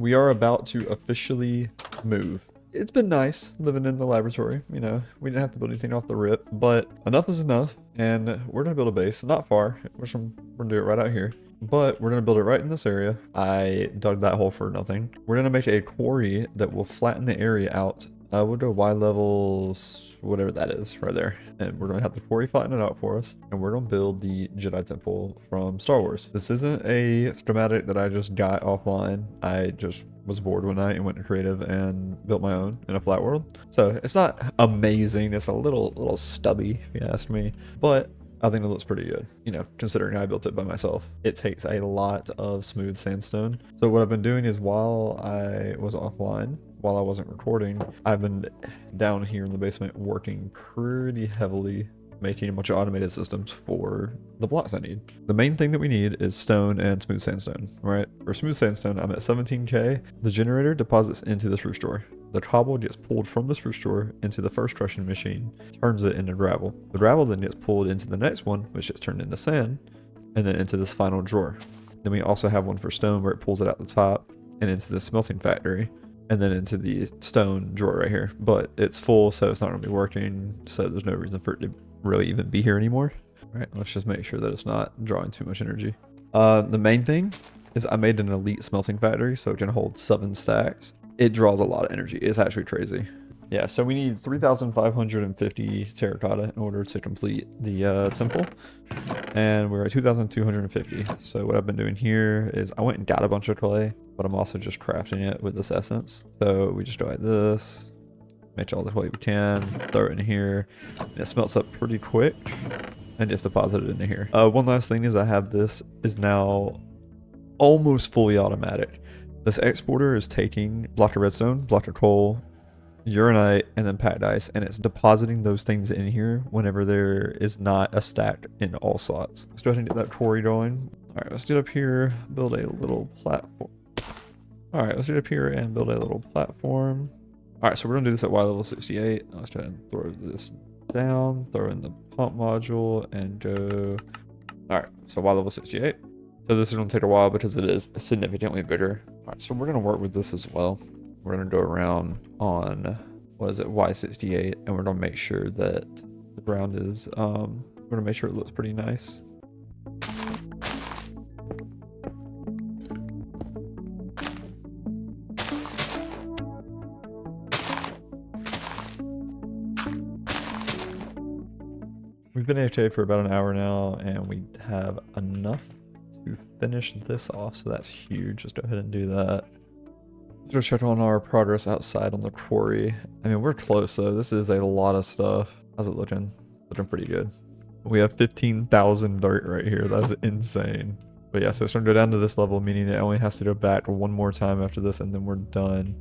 we are about to officially move. It's been nice living in the laboratory, you know, we didn't have to build anything off the rip, but enough is enough, and we're gonna build a base, not far, we're gonna do it right out here, but we're gonna build it right in this area. I dug that hole for nothing. We're gonna make a quarry that will flatten the area out. We'll do Y levels, whatever that is, right there. And we're gonna have the quarry flatten it out for us. And we're gonna build the Jedi Temple from Star Wars. This isn't a schematic that I just got offline. I just was bored one night and went to creative and built my own in a flat world. So it's not amazing. It's a little stubby, if you ask me. But I think it looks pretty good, you know, considering I built it by myself. It takes a lot of smooth sandstone. So what I've been doing is while I was offline, while I wasn't recording, I've been down here in the basement working pretty heavily, making a bunch of automated systems for the blocks I need. The main thing that we need is stone and smooth sandstone, right? For smooth sandstone, I'm at 17K. The generator deposits into this roof store. The cobble gets pulled from this roof store into the first crushing machine, turns it into gravel. The gravel then gets pulled into the next one, which gets turned into sand, and then into this final drawer. Then we also have one for stone where it pulls it out the top and into the smelting factory, and then into the stone drawer right here. But it's full, so it's not going to be working, so there's no reason for it to really even be here anymore. All right, let's just make sure that it's not drawing too much energy. The main thing is I made an elite smelting factory, so it can hold 7 stacks. It draws a lot of energy. It's actually crazy. Yeah, so we need 3,550 terracotta in order to complete the temple. And we're at 2,250. So what I've been doing here is I went and got a bunch of clay, but I'm also just crafting it with this essence. So we just go like this, make all the clay we can, throw it in here, and it smelts up pretty quick, and just deposit it into here. One last thing is I have this is now almost fully automatic. This exporter is taking block of redstone, block of coal, uranite, and then packed ice, and it's depositing those things in here whenever there is not a stack in all slots. Let's go ahead and get that quarry going. All right, let's get up here, build a little platform. All right, let's get up here and build a little platform. All right, so we're gonna do this at Y level 68. Let's go ahead and throw this down, throw in the pump module, and go. All right, so Y level 68. So this is gonna take a while because it is significantly bigger. All right, so we're gonna work with this as well. We're gonna go around on, what is it, Y68, and we're gonna make sure that the ground is, we're gonna make sure it looks pretty nice. We've been AFK for about an hour now, and we have enough to finish this off, so that's huge. Just go ahead and do that. Let's go check on our progress outside on the quarry. I mean, we're close though. This is a lot of stuff. How's it looking? Looking pretty good. We have 15,000 dirt right here. That's insane. But yeah, so it's gonna go down to this level, meaning it only has to go back one more time after this, and then we're done.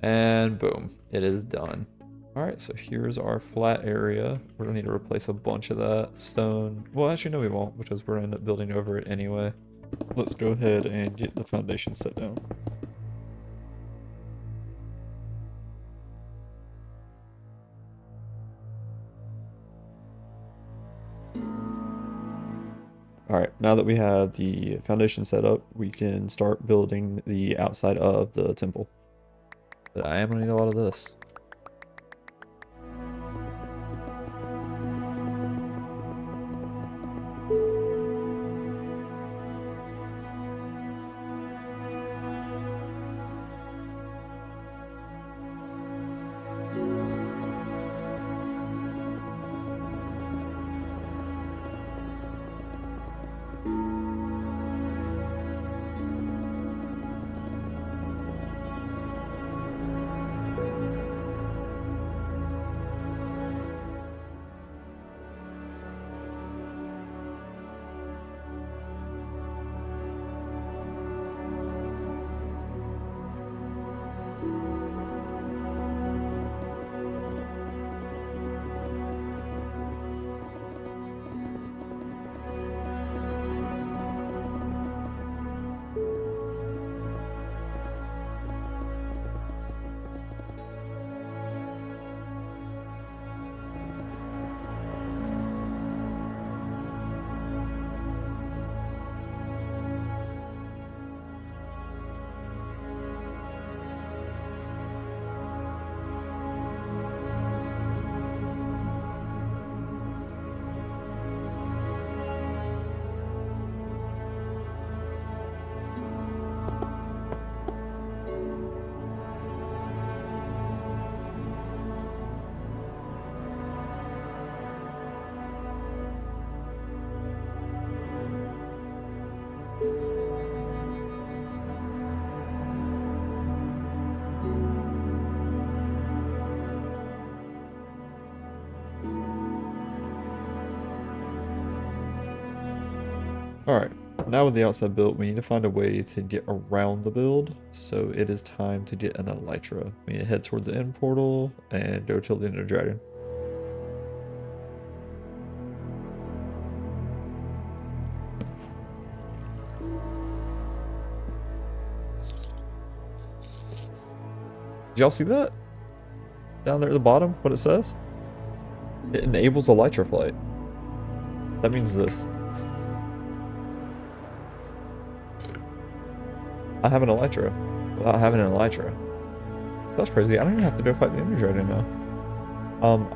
And boom, it is done. All right, so here's our flat area. We're gonna need to replace a bunch of that stone. Well, actually, no, we won't, because we're gonna end up building over it anyway. Let's go ahead and get the foundation set down. All right, now that we have the foundation set up, we can start building the outside of the temple. But I am gonna need a lot of this. Alright, now with the outside built, we need to find a way to get around the build, so it is time to get an elytra. We need to head toward the end portal and go till the Ender Dragon. Did y'all see that? Down there at the bottom, what it says? It enables elytra flight. That means this. I have an elytra without having an elytra. So that's crazy. I don't even have to go fight the Ender Dragon now.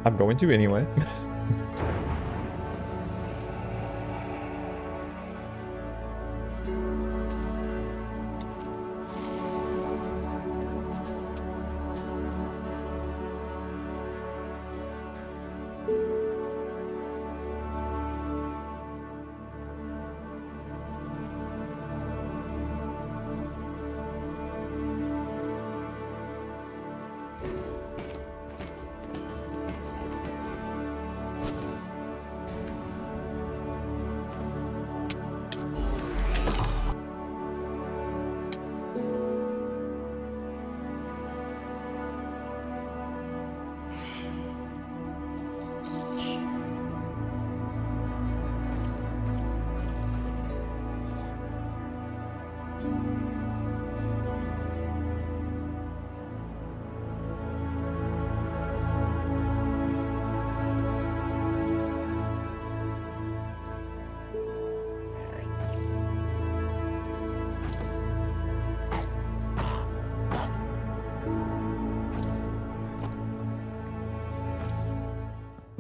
I'm going to anyway.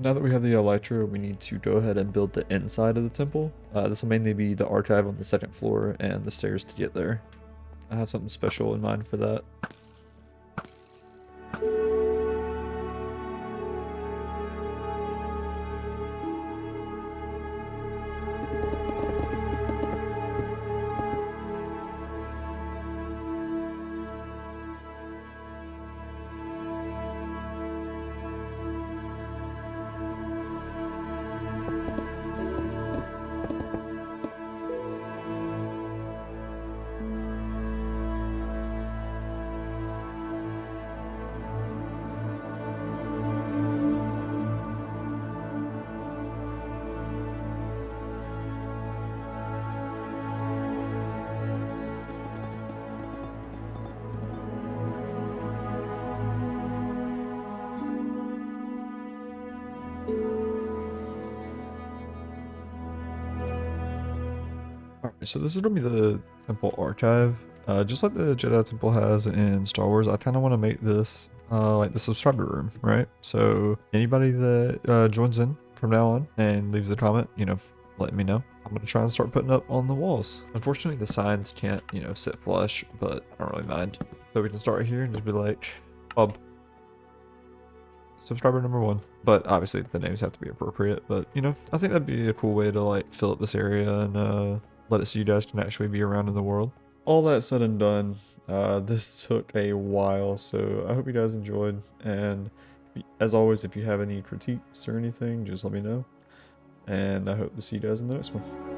Now that we have the elytra, we need to go ahead and build the inside of the temple. This will mainly be the archive on the second floor and the stairs to get there. I have something special in mind for that. Alright, so this is going to be the temple archive. Just like the Jedi temple has in Star Wars, I kind of want to make this like the subscriber room, right? So anybody that joins in from now on and leaves a comment, you know, letting me know. I'm going to try and start putting up on the walls. Unfortunately, the signs can't, you know, sit flush, but I don't really mind. So we can start right here and just be like, subscriber number 1. But obviously the names have to be appropriate, but you know, I think that'd be a cool way to like fill up this area and let it so you guys can actually be around in the world. All that said and done, this took a while, so I hope you guys enjoyed, and as always, if you have any critiques or anything, just let me know, and I hope to see you guys in the next one.